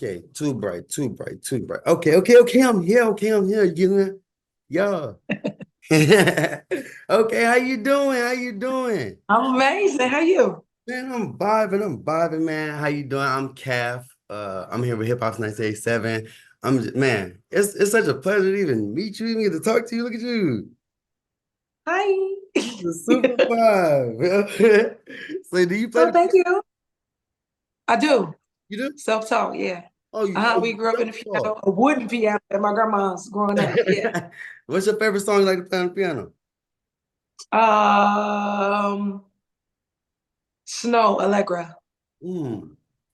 Okay, too bright, too bright, too bright. Okay, I'm here. You yeah. Okay, how you doing? How you doing? I'm amazing. How you? Man, I'm vibing, man. How you doing? I'm Calf. I'm here with Hiphopsince1987. Man, it's such a pleasure to even meet you, even get to talk to you. Look at you. Hi. This is a super vibe. So do you play Oh, the thank you. I do. you do? Self-taught, yeah. We You grew up in a self-taught. piano, a wooden piano at my grandma's growing up. Yeah. What's your favorite song you like to play on the piano? Um, Snow, Allegra. Mm.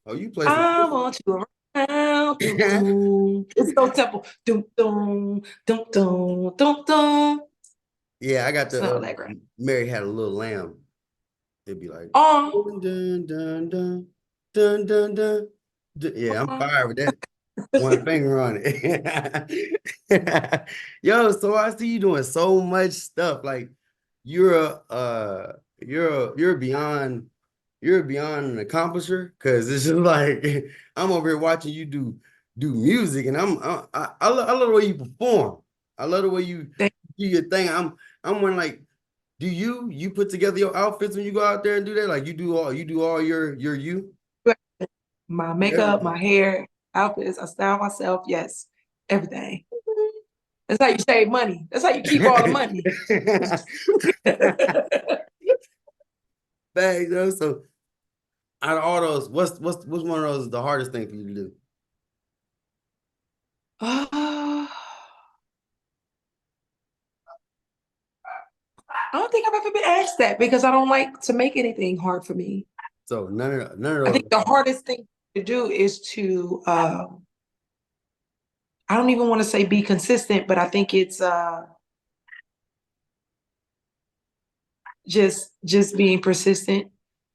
Oh, you play some I want you around. Doom, doom. It's so simple. Doom, doom, doom, doom, doom, doom. Yeah, I got the Snow, Allegra. Mary Had a Little Lamb. It'd be like Um, dun dun dun dun dun dun dun. Yeah, I'm fired with that one finger on it. Yo, so I see you doing so much stuff. Like you're a you're beyond an accomplisher because it's just like I'm over here watching you do music and I love the way you perform. I love the way you thank do your thing. I'm wondering like do you put together your outfits when you go out there and do that? Like you do all your you? you. My makeup, my Everything. hair, outfits, I style myself. Yes, everything. That's how you save money. That's how you keep all the money. Thanks, yo. So out of all those, what's one of those is the hardest thing for you to do? I don't think I've ever been asked that because I don't like to make anything hard for me. So none of I think those. the hardest thing to do is to, I don't even want to say be consistent, but I think it's just being persistent.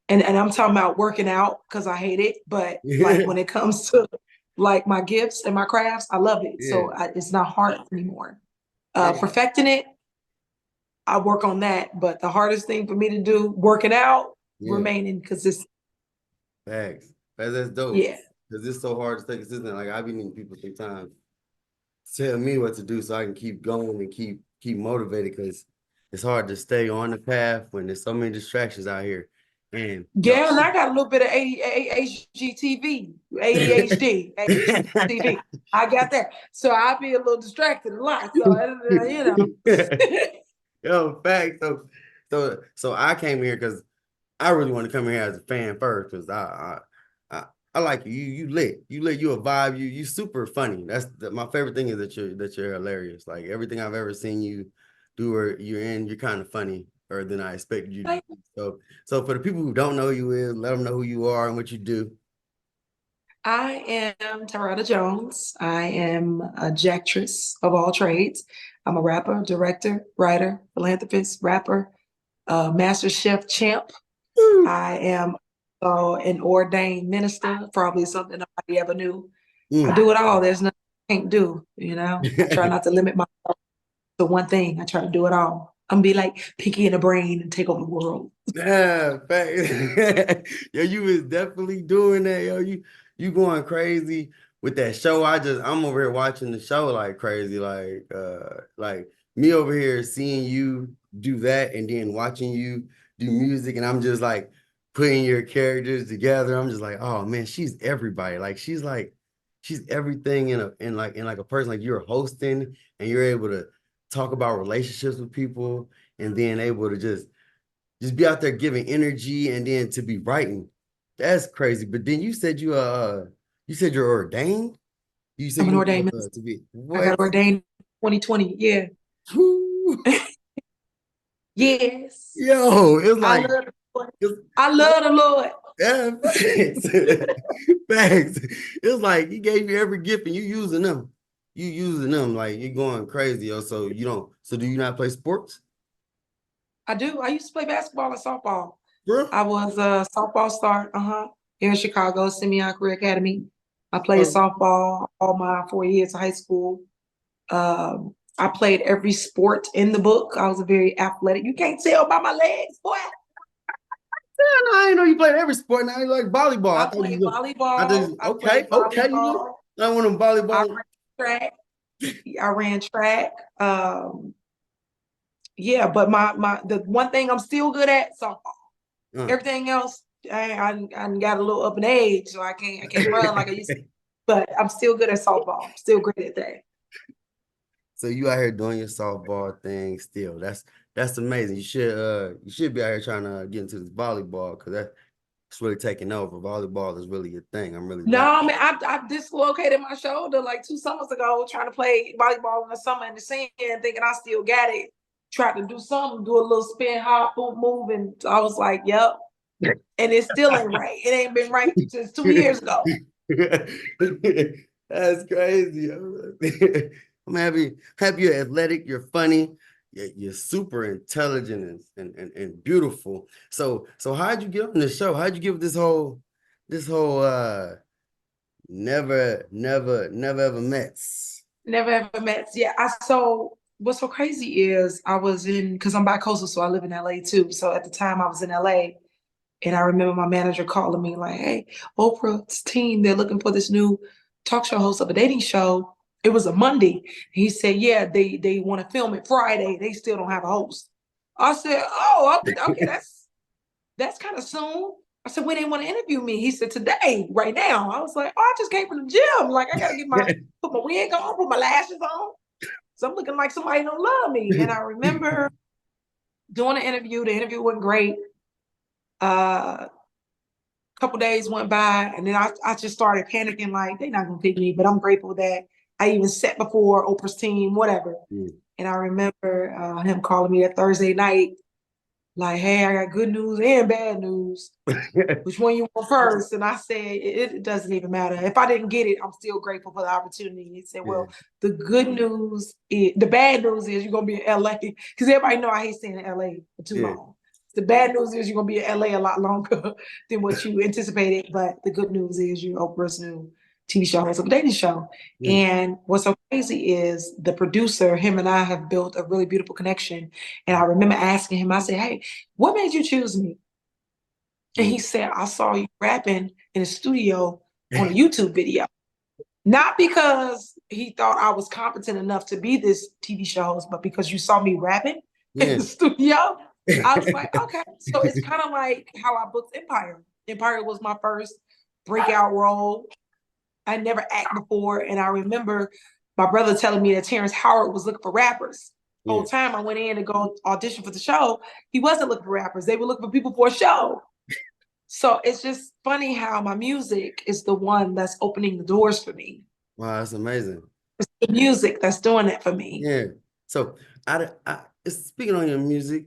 And I'm talking about working out because I hate it. But like Yeah, when it comes to like my gifts and my crafts, I love it. yeah, It's not hard anymore. yeah, Perfecting it, I work on that. But the hardest thing for me to do, working out, yeah. remaining consistent. Thanks. That's dope. Yeah. Because it's so hard to stay consistent. Like I be needing people sometimes tell me what to do so I can keep going and keep motivated because it's hard to stay on the path when there's so many distractions out here. And yo, Yeah, and I got a little bit of HGTV, ADHD, HGTV. I got that. So I be a little distracted a lot. So, you know. yo, fact. So I came here because I really want to come here as a fan first because I I like you. You lit. You a vibe. You super funny. My favorite thing is that you're hilarious. Like everything I've ever seen you do or you're in, you're kind of funny or than I expected you to be. So for the people who don't know who you is, let them know who you are and what you do. I am Tarada Jones. I am a jactress of all trades. I'm a rapper, director, writer, philanthropist, rapper, master chef champ. I am an ordained minister, probably something nobody ever knew. I Mm. do it all. There's nothing I can't do, you know. I try not to limit myself to one thing. I try to do it all. I'm be like Pinky in the brain and take over the world. Yeah, fact. Yo, you was definitely doing that, yo. You going crazy with that show. I'm over here watching the show like crazy, like me over here seeing you do that and then watching you do music, and I'm just like putting your characters together. I'm just like, oh man, she's everybody. She's everything in like a person. Like you're hosting and you're able to talk about relationships with people and then able to just be out there giving energy and then to be writing. That's crazy. But then you said you're ordained? You said I'm an you ordained want minister. to be I what? got ordained 2020. Yeah. Whew. Yes. Yo, it's I like love the Lord. it's, I love the Lord. yeah, facts. Facts. It's like he gave you every gift and you using them. You using them like you're going crazy, yo. So you don't so do you not play sports? I do. I used to play basketball and softball. Bro? I was a softball star, here in Chicago, Simeon Career Academy. I played Oh, softball all my 4 years of high school. I played every sport in the book. I was a very athletic. You can't tell by my legs, boy. no, I didn't know you played every sport. Now you like volleyball. I played I thought volleyball. you, I okay, played okay. volleyball. I want to I volleyball. ran track. I ran track. Yeah, but the one thing I'm still good at, so Uh. everything else, I got a little up in age, so I can't run like I used to. But I'm still good at softball. I'm still great at that. So you out here doing your softball thing still. That's amazing. You should be out here trying to get into this volleyball because that's really taking over. Volleyball is really your thing. I'm really glad. No, man, I dislocated my shoulder like 2 summers ago trying to play volleyball in the summer in the sand, thinking I still got it. Tried to do something, do a little spin hop move, and I was like, yep. And it still ain't right. It ain't been right since 2 years ago. That's crazy. I'm happy you're athletic, you're funny, you're super intelligent and beautiful. So how'd you get on the show? How'd you give this whole never ever met? Never ever met. Yeah. So what's so crazy is I was because I'm bi-coastal, so I live in LA too. So at the time I was in LA, and I remember my manager calling me like, "Hey, Oprah's team, they're looking for this new talk show host of a dating show." It was a Monday. He said, "Yeah, they want to film it Friday. They still don't have a host." I said, "Oh, okay, that's kind of soon." I said, "When they want to interview me?" He said, "Today, right now." I was like, "Oh, I just came from the gym. Like, I gotta put my wig on, put my lashes on. So I'm looking like somebody don't love me." And I remember doing the interview. The interview went great. A couple days went by, and then I just started panicking, like they're not gonna pick me. But I'm grateful that I even sat before Oprah's team, whatever. Mm. And I remember him calling me that Thursday night, like, "Hey, I got good news and bad news. Which one you want first?" And I said, it doesn't even matter. If I didn't get it, I'm still grateful for the opportunity. He said, Yeah, "Well, the bad news is you're gonna be in LA." Because everybody know I hate staying in LA for too yeah, long. The bad news is you're gonna be in LA a lot longer than what you anticipated. But the good news is you're Oprah's new TV show host of a dating show. yeah, And what's so crazy is the producer, him and I have built a really beautiful connection. And I remember asking him, I said, "Hey, what made you choose me?" And yeah. he said, "I saw you rapping in the studio on a YouTube video." Not because he thought I was competent enough to be this TV show host, but because you saw me rapping in Yeah. the studio. I was like, okay. So it's kind of like how I booked Empire. Empire was my first breakout role. I never acted before. And I remember my brother telling me that Terrence Howard was looking for rappers. The Yeah. whole time I went in to go audition for the show, he wasn't looking for rappers. They were looking for people for a show. So it's just funny how my music is the one that's opening the doors for me. Wow, that's amazing. It's the music that's doing it for me. Yeah. So speaking on your music,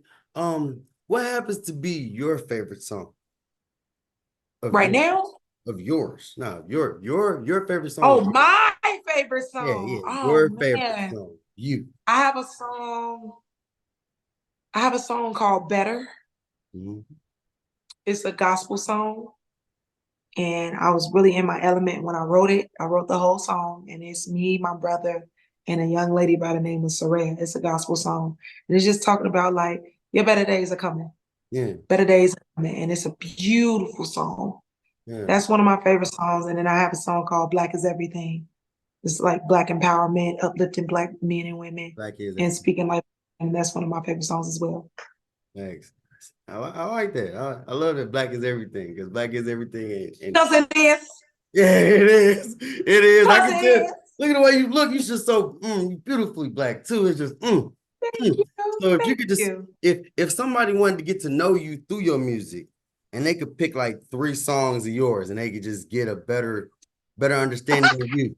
what happens to be your favorite song of Right yours? now, Of yours? No, your favorite song. oh, my favorite Yeah, song. yeah, Oh your favorite man. song. You. I have a song. I have a song called Better. Mhm. It's a gospel song. And I was really in my element when I wrote it. I wrote the whole song, and it's me, my brother, and a young lady by the name of Soraya. It's a gospel song. And it's just talking about like your better days are coming. Yeah, Better days are coming. And it's a beautiful song. yeah. That's one of my favorite songs. And then I have a song called Black is Everything. It's like black empowerment, uplifting black men and women, Black is and everything. speaking like, and that's one of my favorite songs as well. Thanks. I like that. I love that black is everything because black is everything. And Cause it is. yeah, it is. It is. I Cause can it tell. is. Look at the way you look. You're just so beautifully black too. It's just Thank mm. you. So if you Thank could just you. if somebody wanted to get to know you through your music and they could pick like 3 songs of yours and they could just get a better understanding of you,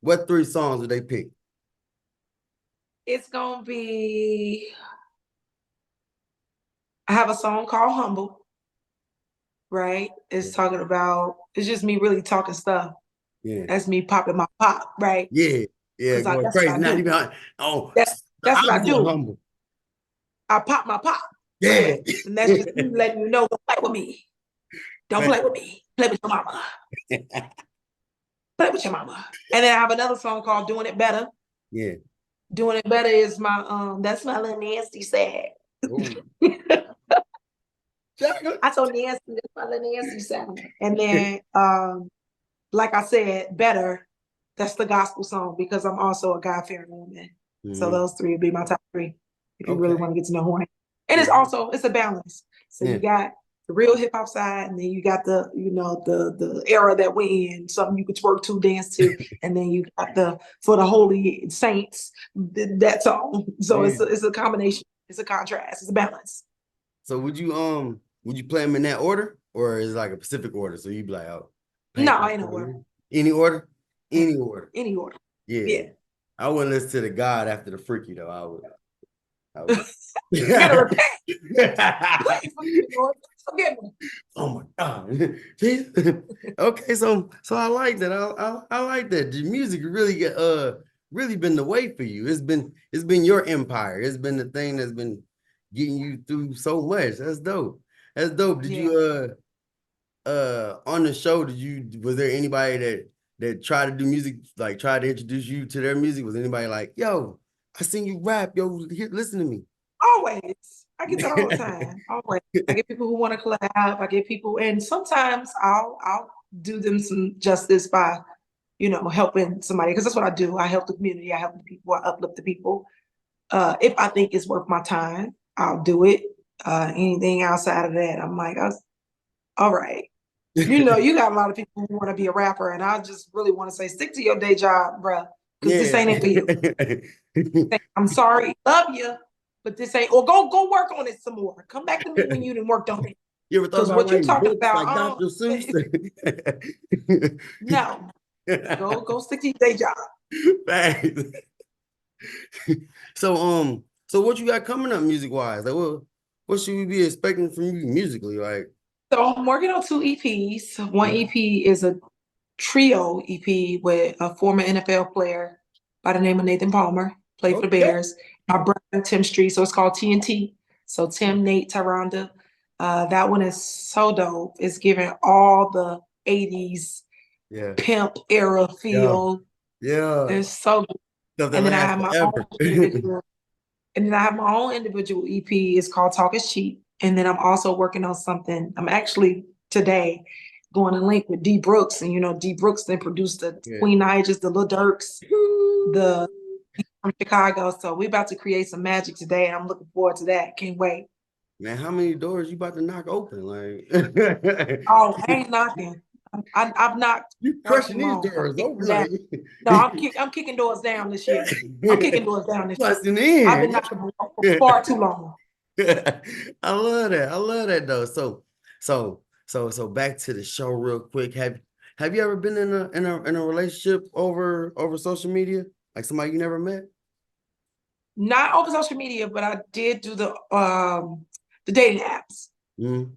what 3 songs would they pick? It's gonna be. I have a song called Humble. Right? Yeah, It's talking about. It's just me really talking stuff. yeah, That's me popping my pop. Right? yeah, yeah, Because going that's what crazy. I Not do. even the That's what I opposite of do. humble. I pop my pop. Yeah. And that's just me letting you know, don't play with me. Don't Man. play with me. Play with your mama. Play with your mama. And then I have another song called Doing It Better. Yeah. Doing It Better is my that's my little nasty sad. Ooh. Chocolate. I told Nancy, that's my little Nancy sound. And then, like I said, better. That's the gospel song because I'm also a God-fearing woman. So Mhm. those three would be my top three if you really Okay. want to get to know who I am. And it's Yeah. also it's a balance. So Yeah. you got the real hip hop side, and then you got the the era that we're in, something you could twerk to, dance to, and then you got the for the holy saints that song. So Yeah. it's a combination. It's a contrast. It's a balance. So would you play them in that order or is it like a specific order? So you'd be like, oh, No, Pancake I ain't no order. order. Any order? Yeah. Any order. Any order. Yeah. Yeah. I wouldn't listen to the God after the freaky though. I would. You gotta repent. Please forgive me, Lord. Please forgive me. Oh my God. Okay, so I like that. I like that. The music really really been the way for you. It's been your empire. It's been the thing that's been getting you through so much. That's dope. That's dope. Did Yeah. you on the show, was there anybody that tried to do music, like tried to introduce you to their music? Was anybody like, yo, I seen you rap, yo, here, listen to me. Always. I get that all the time. Always. I get people who want to collab. I get people, and sometimes I'll do them some justice by, helping somebody because that's what I do. I help the community. I help the people. I uplift the people. If I think it's worth my time, I'll do it. Anything outside of that, I'm like, all right. You got a lot of people who want to be a rapper, and I just really want to say, stick to your day job, bruh, because this Yeah. ain't it for you. I'm sorry, love you, but this ain't. Or go work on it some more. Come back to me when you done worked on it. You ever thought Because about what you writing talking books about, like Dr. Seuss? no. Go stick to your day job. Thanks. So what you got coming up music wise? Like what should we be expecting from you musically? Like, So I'm working on two EPs. One yeah. EP is a trio EP with a former NFL player by the name of Nathan Palmer, played for the Okay. Bears. My brother Tim Street, so it's called TNT. So Tim, Nate, Tyronda. That one is so dope. It's giving all the 80s Yeah. pimp era Yeah. feel. Yeah. It's so good. Stuff that And then I lasts have my own forever. individual, and then I have my own individual EP. It's called Talk is Cheap. And then I'm also working on something. I'm actually today going to link with D Brooks. And D Brooks then produced the Yeah. Queen Nigers, the Lil Durks, the from Chicago. So we're about to create some magic today. And I'm looking forward to that. Can't wait. Man, how many doors you about to knock open? Like Oh, I ain't knocking. I've knocked you far too crushing these long. I'm doors kicking open them down. like No, I'm kicking doors down this year. I'm kicking doors down this year. busting I've been in. knocking them for far too long. I love that. I love that though. So back to the show real quick. Have you ever been in a relationship over social media? Like somebody you never met? Not over social media, but I did do the dating apps. Mm.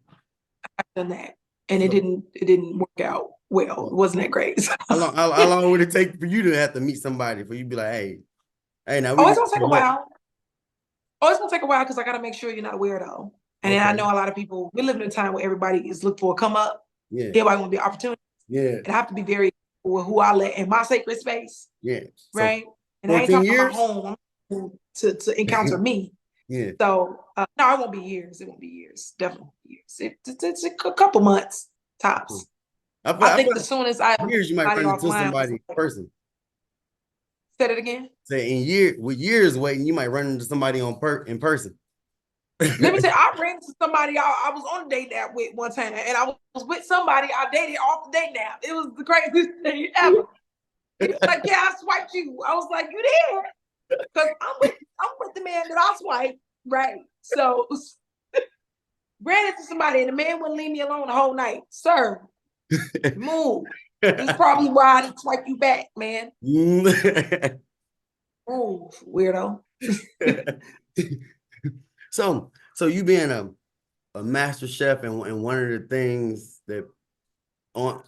I've done that, and it So, didn't work out well. It so wasn't that great. how long would it take for you to have to meet somebody for you to be like, hey, now we Oh, need it's gonna to take a connect. while. Oh, it's gonna take a while because I gotta make sure you're not a weirdo. And then I Okay. know a lot of people. We live in a time where everybody is looking for a come up. Yeah. Everybody want to be an opportunity, Yeah. and I have to be very careful with who I let in my sacred space, Yeah. So right? And I ain't 14 talking about years? home. I'm to encounter me. Yeah. So no, it won't be years. It won't be years. Definitely years. It's a couple months tops. I I feel think the like soonest I ever years you might somebody run into offline was somebody in like, person. said it again. Say with years waiting, you might run into somebody in person. Let me tell you, I ran into somebody I was on a date app with one time, and I was with somebody I dated off the date app. It was the craziest thing ever. He was like, "Yeah, I swiped you." I was like, "You did?" Because I'm with the man that I swiped, right? So ran into somebody, and the man wouldn't leave me alone the whole night. Sir, move. This is probably why I didn't swipe you back, man. Move, weirdo. so you being a master chef and one of the things that on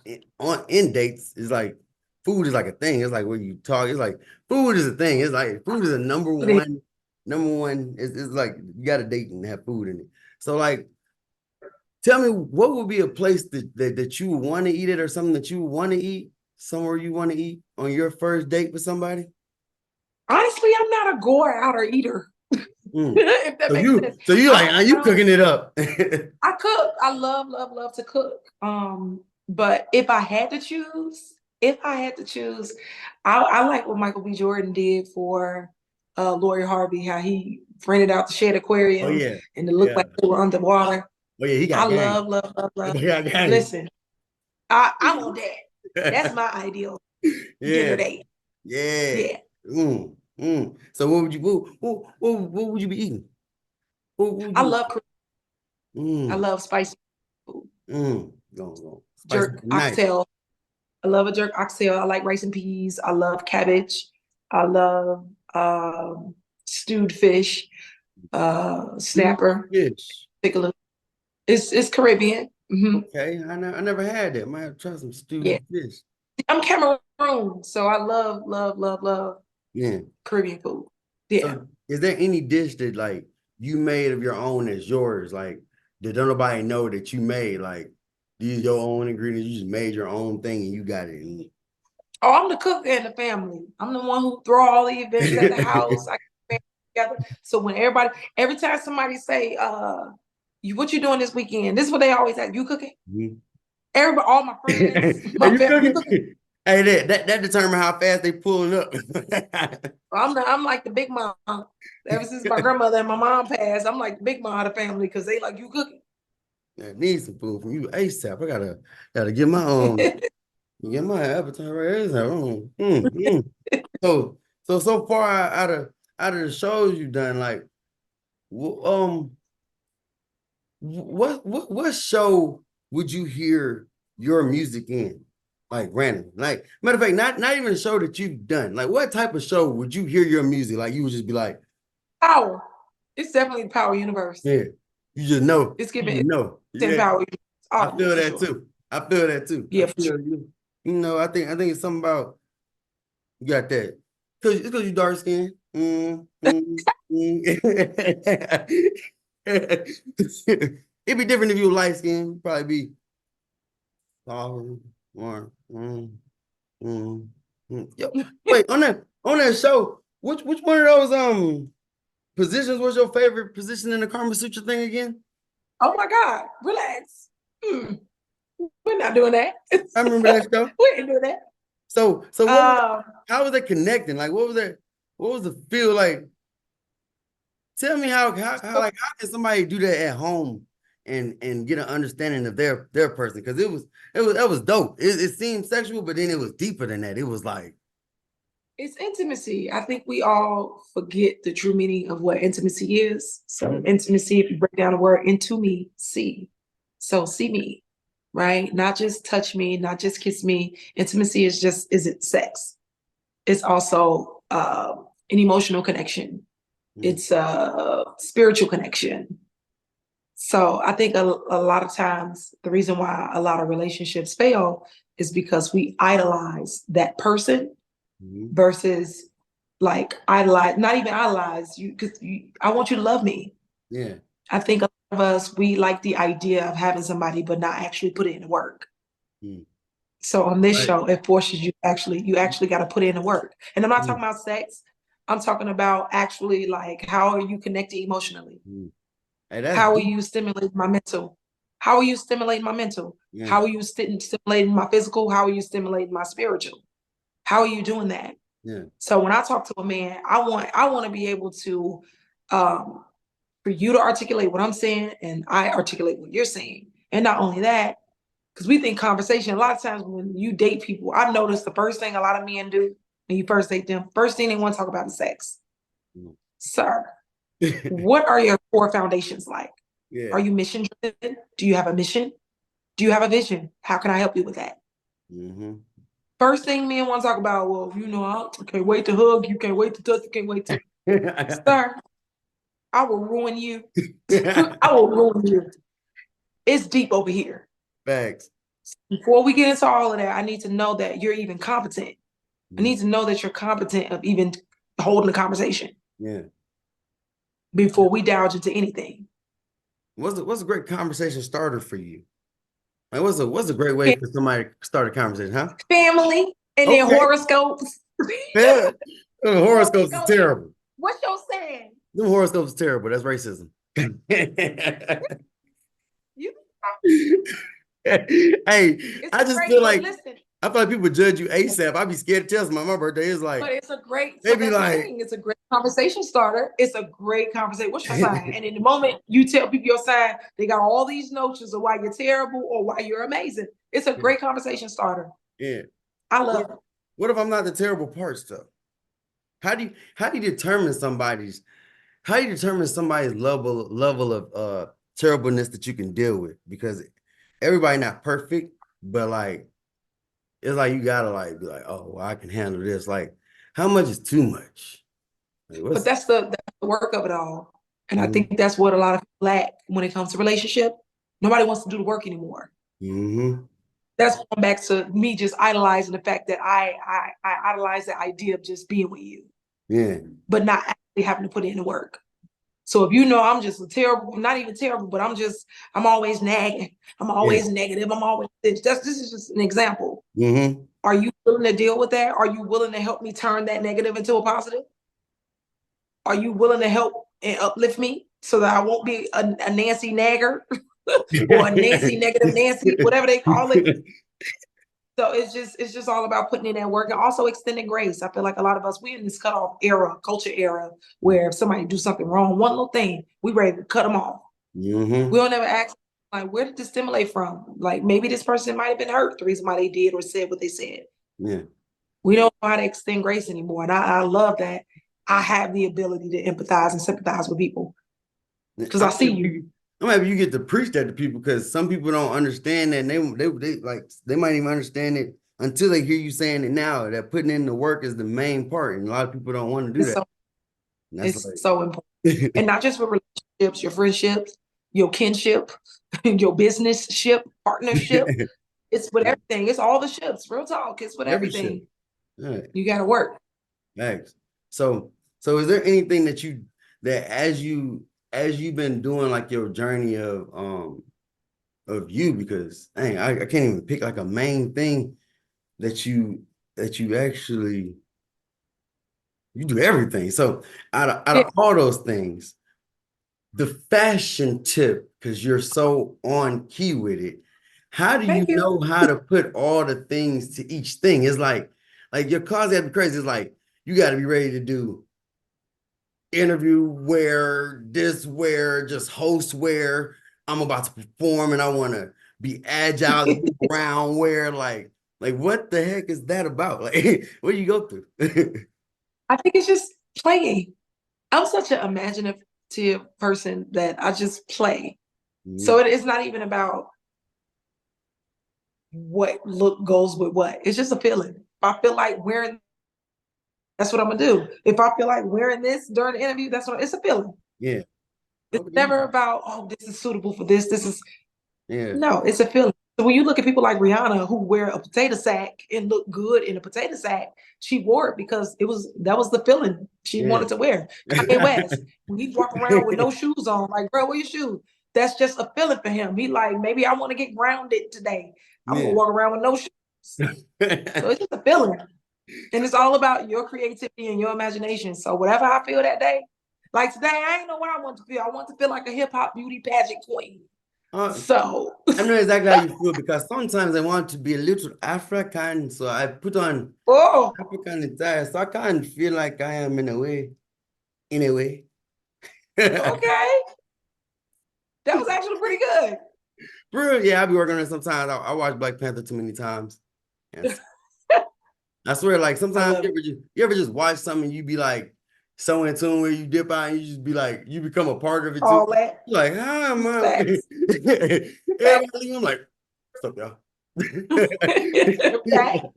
in dates is like food is like a thing. It's like when you talk, it's like food is a thing. It's like food is a number one. It's like you got to date and have food in it. So like, tell me what would be a place that you would want to eat it or something that you would want to eat somewhere you want to eat on your first date with somebody. Honestly, I'm not a goer outer eater. If that makes sense. So you like, are you cooking it up? I cook. I love, love, love to cook. But if I had to choose, I like what Michael B. Jordan did for Lori Harvey, how he rented out the shed Oh aquarium yeah, and it looked yeah. like they were underwater. Oh yeah, he I got game. love, love, love, love. He got game. Listen, I want that. That's my ideal dinner Yeah, date. yeah. Yeah. So what would you what would you be eating? What would I you? love I Mm, love spicy food. go. Spicy Jerk nice. oxtail. I love a jerk oxtail. I like rice and peas. I love cabbage. I love stewed fish, Stewed snapper. fish. Take a look. It's Caribbean. Okay, I never had that. Might have to try some Yeah. stewed fish. I'm Cameroon, so I love, love, love, love Yeah. Caribbean food. Yeah. So is there any dish that like you made of your own as yours? Like that don't nobody know that you made? Like these your own ingredients, you just made your own thing and you got it. Oh, I'm the cook in the family. I'm the one who throw all the events at the house. I get together. So when every time somebody say, you what you doing this weekend? This is what they always say. You cooking? Everybody, all my friends, Are my you family, you cooking? cooking? Hey, that determine how fast they pulling up. I'm like the big mom. Ever since my grandmother and my mom passed, I'm like the big mom of the family because they like you cooking. I need some food from you ASAP. I gotta get my appetite right ASAP. So so far out of the shows you've done, like um what show would you hear your music in? Like random. Like matter of fact, not even a show that you've done. Like what type of show would you hear your music? Like you would just be like, Power. It's definitely the power universe. yeah, you just know. It's You giving just it's know. in Yeah, power universe. I Oh yeah, feel for that sure. too. I feel that too. I Yeah, for sure. feel you. You know, I think it's something about you got that. Cause it's because you dark skin. It'd be different if you were light skin. Probably be taller, more. Yo, wait, on that show, which one of those positions was your favorite position in the Karma Sutra thing again? Oh my God, relax. Hmm. We're not doing that. I remember that show. We ain't doing that. So what was Um, how was it connecting? Like what was that? What was the feel like? Tell me how can somebody do that at home and get an understanding of their person? Because that was dope. It seemed sexual, but then it was deeper than that. It was like it's intimacy. I think we all forget the true meaning of what intimacy is. So intimacy, if you break down the word into me, see. So see me, right? Not just touch me, not just kiss me. Intimacy isn't sex. It's also an emotional connection. It's a spiritual connection. So I think a lot of times the reason why a lot of relationships fail is because we idolize that person versus like idolize, not even idolize you, because I want you to love me. yeah. I think a lot of us, we like the idea of having somebody, but not actually put in the work. Mm. So on this Right. show, it forces you actually got to put in the work. And I'm not Mm. talking about sex. I'm talking about actually like how are you connected emotionally? Mm. Hey, that's How are deep. you stimulating my mental? How are you stimulating my mental? Yeah. How are you stimulating my physical? How are you stimulating my spiritual? How are you doing that? Yeah. So when I talk to a man, I want to be able to for you to articulate what I'm saying and I articulate what you're saying. And not only that, because we think conversation, a lot of times when you date people, I've noticed the first thing a lot of men do when you first date them, first thing they want to talk about is sex. Mm. Sir, what are your core foundations like? Yeah. Are you mission driven? Do you have a mission? Do you have a vision? How can I help you with that? Mm-hmm. First thing men want to talk about, well, I can't wait to hug you, can't wait to touch you, can't wait to. Sir, I will ruin you. I will ruin you. It's deep over here. Facts. Before we get into all of that, I need to know that you're even competent. I Mm. need to know that you're competent of even holding a conversation Yeah. before we doubt into anything. What's a great conversation starter for you? Like what's a great way for somebody to start a conversation, huh? Family and then Okay. horoscopes. Yeah. Horoscopes is Horoscope. terrible. What's your sign? Them horoscopes are terrible. That's racism. You, Hey, it's I a just great, feel but like listen, I feel like people judge you ASAP. I'd be scared to tell somebody my birthday is but like it's a great, they so be that's the like, thing. It's a great conversation starter. It's a great conversation. What's your sign? And in the moment you tell people your sign, they got all these notions of why you're terrible or why you're amazing. It's a great conversation starter. yeah. I What, love it. what if I'm not the terrible parts though? How do you determine somebody's level of terribleness that you can deal with? Because everybody not perfect, but like it's like you gotta like be like, oh, well, I can handle this. Like, how much is too much? Like, But what's that's the work of it all. And I mm-hmm, think that's what a lot of people lack when it comes to relationship. Nobody wants to do the work anymore. mm-hmm, That's going back to me just idolizing the fact that I idolize the idea of just being with you, yeah, but not actually having to put in the work. So if you know I'm just a terrible, not even terrible, but I'm always nagging. I'm yeah, always negative. I'm always this is just an example. mm-hmm, Are you willing to deal with that? Are you willing to help me turn that negative into a positive? Are you willing to help and uplift me so that I won't be a Nancy nagger or a Nancy negative Nancy, whatever they call it? So it's just all about putting in that work and also extending grace. I feel like a lot of us we in this cutoff era, culture era, where if somebody do something wrong, one little thing, we ready to cut them off. We mm-hmm, don't ever ask like where did this stimulate from? Like maybe this person might have been hurt the reason why they did or said what they said. yeah. We don't know how to extend grace anymore, and I love that I have the ability to empathize and sympathize with people because I I'm see happy you. I'm happy you get to preach that to people because some people don't understand that and they like they might even understand it until they hear you saying it now that putting in the work is the main part and a lot of people don't want to do It's that. so And that's it's like so important, and not just with relationships, your friendships, your kinship, your business ship, partnership. It's with everything. It's all the ships. Real talk. It's with every shit. everything. All right. You got to work. Thanks. So is there anything that as you've been doing like your journey of you because dang, I can't even pick like a main thing that you actually you do everything. So out Yeah. of all those things, the fashion tip, because you're so on key with it, how do you Thank you. know how to put all the things to each thing? It's like your cars gotta be crazy. It's like you gotta be ready to do interview wear, this wear, just host wear. I'm about to perform and I want to be agile and move around wear like what the heck is that about? Like what do you go through? I think it's just playing. I'm such an imaginative person that I just play. So Mhm. it is not even about what look goes with what. It's just a feeling. If I feel like wearing, that's what I'm gonna do. If I feel like wearing this during the interview, that's what it's a feeling. Yeah. It's Okay. never about, oh, this is suitable for this. This is Yeah. no, it's a feeling. So when you look at people like Rihanna who wear a potato sack and look good in a potato sack, she wore it because that was the feeling she Yeah. wanted to wear. Kanye West, when he walk around with no shoes on, like, bro, where your shoes? That's just a feeling for him. He like, maybe I want to get grounded today. I want to Yeah. walk around with no shoes. So it's just a feeling. And it's all about your creativity and your imagination. So whatever I feel that day, like today, I ain't know what I want to feel. I want to feel like a hip hop beauty pageant queen. Uh, So I know exactly how you feel because sometimes I want to be a little African, so I put on oh, African attire, so I kind of feel like I am in a way. In a way. okay. That was actually pretty good. Bro, yeah, I be working on it sometimes. I watch Black Panther too many times. Yes. I swear, like I sometimes love it. you ever just watch something and you be like so in tune where you dip out and you just be like you become a part of it too. All that. You're like, how am I? Facts. Everybody Facts. leave, I'm like, what's up, y'all? Facts.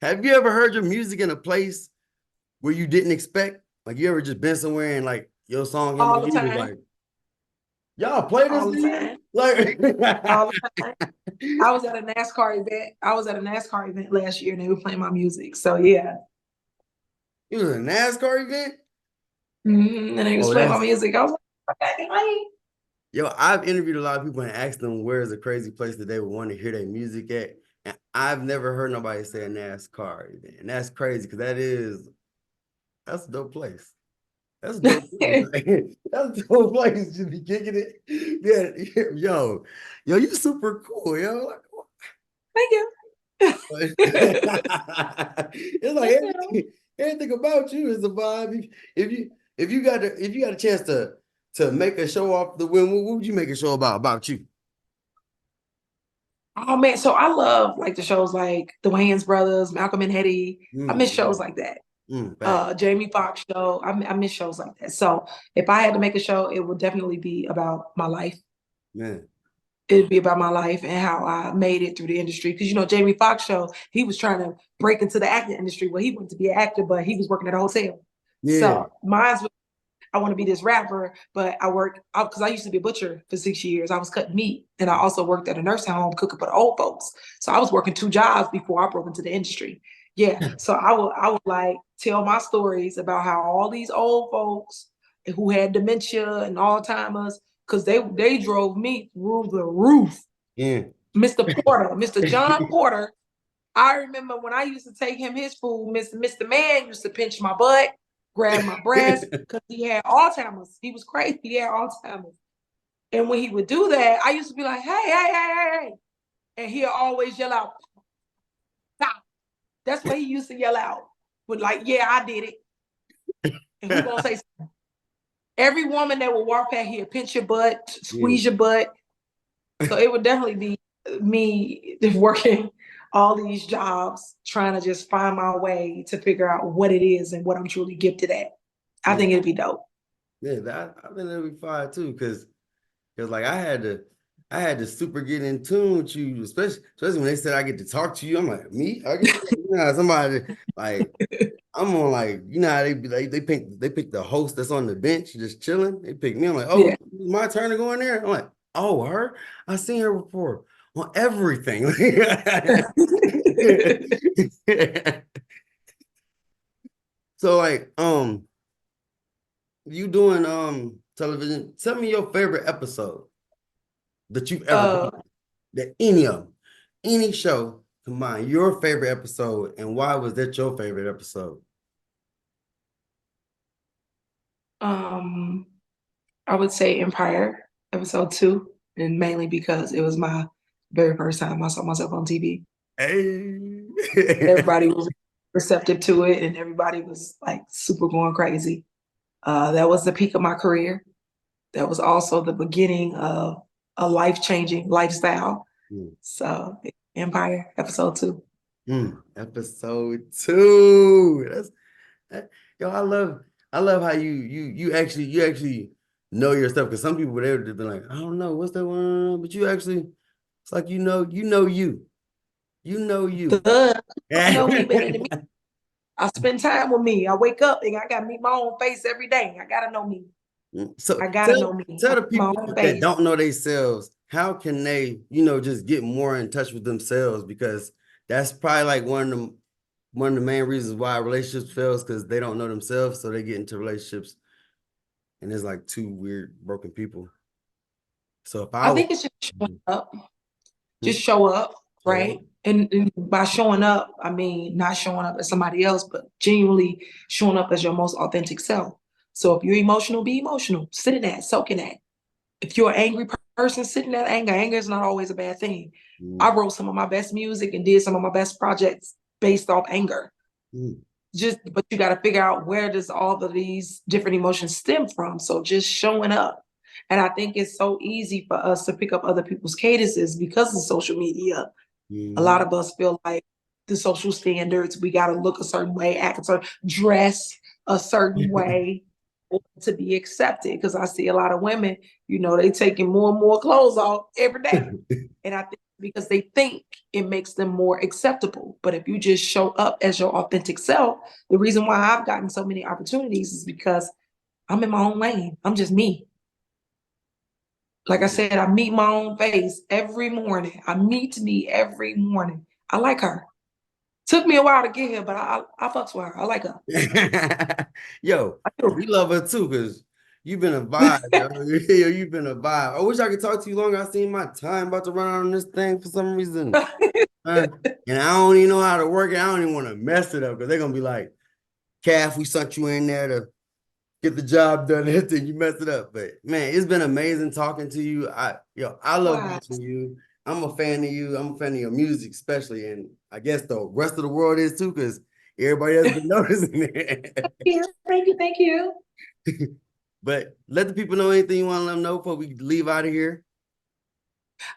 Have you ever heard your music in a place where you didn't expect? Like you ever just been somewhere and like your song hit All and the you was time. like, y'all play this All the here? time. Like All the time. I was at a NASCAR event. I was at a NASCAR event last year and they were playing my music. So yeah. it was a NASCAR event? And they was Oh, playing my that's music. I was like, okay, right. yo, I've interviewed a lot of people and asked them where's a crazy place that they would want to hear their music at. And I've never heard nobody say a NASCAR event. And that's crazy because that's a dope place. That's a dope place. That's a dope place to be kicking it. Yeah, yo, you super cool, yo. Thank you. It's like Thank you. everything about you is a vibe. If you got a chance to make a show off the win, what would you make a show about you? Oh man, so I love like the shows like the Wayans Brothers, Malcolm and Eddie. I miss shows Yeah. like that. Back, Jamie Foxx show. I miss shows like that. So if I had to make a show, it would definitely be about my life. man. It'd be about my life and how I made it through the industry. Because you know, Jamie Foxx show, he was trying to break into the acting industry. Well, he wanted to be an actor, but he was working at a hotel. Yeah. So mine's I want to be this rapper, but I work because I used to be a butcher for 6 years. I was cutting meat, and I also worked at a nursing home cooking for the old folks. So I was working two jobs before I broke into the industry. Yeah, so I would like tell my stories about how all these old folks who had dementia and Alzheimer's, because they drove me through the roof. Yeah. Mr. Porter, Mr. John Porter. I remember when I used to take him his food, Mr. Man used to pinch my butt, grab my breast, because he had Alzheimer's. He was crazy. He had Alzheimer's. And when he would do that, I used to be like, hey, hey, hey, hey, hey. And he'll always yell out, stop. That's what he used to yell out. But like, yeah, I did it. And who gonna say something? Every woman that would walk past here, pinch your butt, Yeah. squeeze your butt. So it would definitely be me working all these jobs, trying to just find my way to figure out what it is and what I'm truly gifted at. I Yeah. think it'd be dope. Yeah. I think that'd be fine too, because like I had to super get in tune with you, especially when they said I get to talk to you. I'm like, me? I get to talk to you? Nah, somebody like I'm on like, you know how they be like they pick the host that's on the bench just chilling. They pick me. I'm like, oh, Yeah. it's my turn to go in there. I'm like, oh, her? I seen her before on everything. So like, you doing television? Tell me your favorite episode that you've ever uh, done. That any of them, any show combine your favorite episode, and why was that your favorite episode? um, I would say Empire episode 2, and mainly because it was my very first time I saw myself on TV. Hey. Everybody was receptive to it, and everybody was like super going crazy. That was the peak of my career. That was also the beginning of a life-changing lifestyle. Mm, So Empire episode 2. episode 2. Yo, I love how you actually know your stuff, because some people they would be like, I don't know what's that one, but you actually, it's like you know you. Duh, don't Yeah. know me better than me. I spend time with me. I wake up and I gotta meet my own face every day. I gotta know me. So I gotta tell know me. tell I the see my people own that face. don't know themselves, how can they, just get more in touch with themselves? Because that's probably like one of the main reasons why relationships fails, because they don't know themselves, so they get into relationships and it's like two weird broken people. So if I I was think it's just showing up. Mhm. Just show up, So right? And by showing up, I mean not showing up as somebody else, but genuinely showing up as your most authentic self. So if you're emotional, be emotional. Sit in that, soak in that. If you're an angry person, sit in that anger. Anger is not always a bad thing. mm, I wrote some of my best music and did some of my best projects based off anger. mm, Just, but you got to figure out where does all of these different emotions stem from. So just showing up. And I think it's so easy for us to pick up other people's cadences because of social media. A lot mm, of us feel like the social standards, we got to look a certain way, act a certain, dress a certain way to be accepted. Because I see a lot of women, they taking more and more clothes off every day. And I think because they think it makes them more acceptable. But if you just show up as your authentic self, the reason why I've gotten so many opportunities is because I'm in my own lane. I'm just me. Like I said, I meet my own face every morning. I meet me every morning. I like her. Took me a while to get here, but I fucks with her. I like her. Yo, I do. we love her too, because you've been a vibe, yo. You've been a vibe. I wish I could talk to you longer. I seen my time about to run out on this thing for some reason. And I don't even know how to work it. I don't even want to mess it up, because they're gonna be like, Calf, we sent you in there get the job done until you mess it up. But man, it's been amazing talking to you. I love watching Wise. you. I'm a fan of you. I'm a fan of your music, especially, and I guess the rest of the world is too, because everybody has been noticing it. Yeah, thank you, thank you. But let the people know anything you want to let them know before we leave out of here.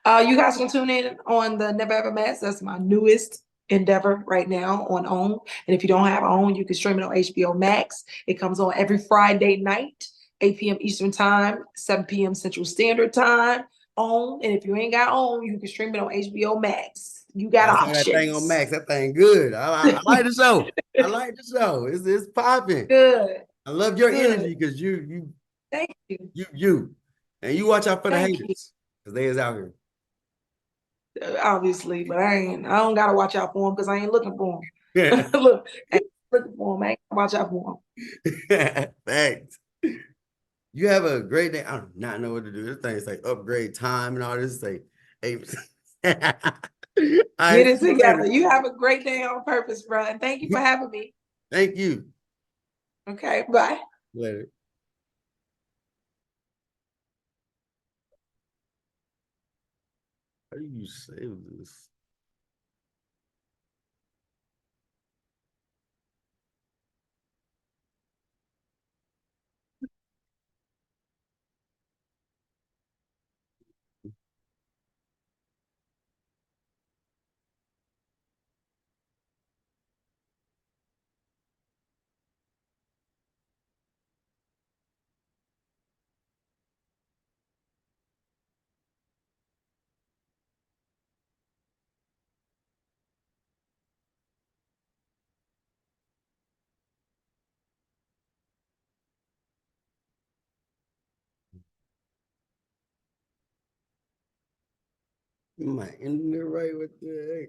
You guys can tune in on the Never Ever Mass. That's my newest endeavor right now on OWN. And if you don't have OWN, you can stream it on HBO Max. It comes on every Friday night, 8 p.m. Eastern Time, 7 p.m. Central Standard Time. OWN. And if you ain't got OWN, you can stream it on HBO Max. You got I saw that thing on options. Max. That thing good. I like the show. I like the show. It's popping. Good, I love your good. energy because Thank you. you, and you watch out for the Thank you. haters because they is out here. Obviously, but I don't gotta watch out for them because I ain't looking for them. Look, I ain't looking for them. I ain't gonna watch out for Thanks. You have a great day. I do not know what to do. This thing is like upgrade time and all this. It's like, hey, I Get see it you together. later. You have a great day on purpose, bro. And thank you for having me. Thank you. Okay, bye. Later. How do you save this? You might end it right with the.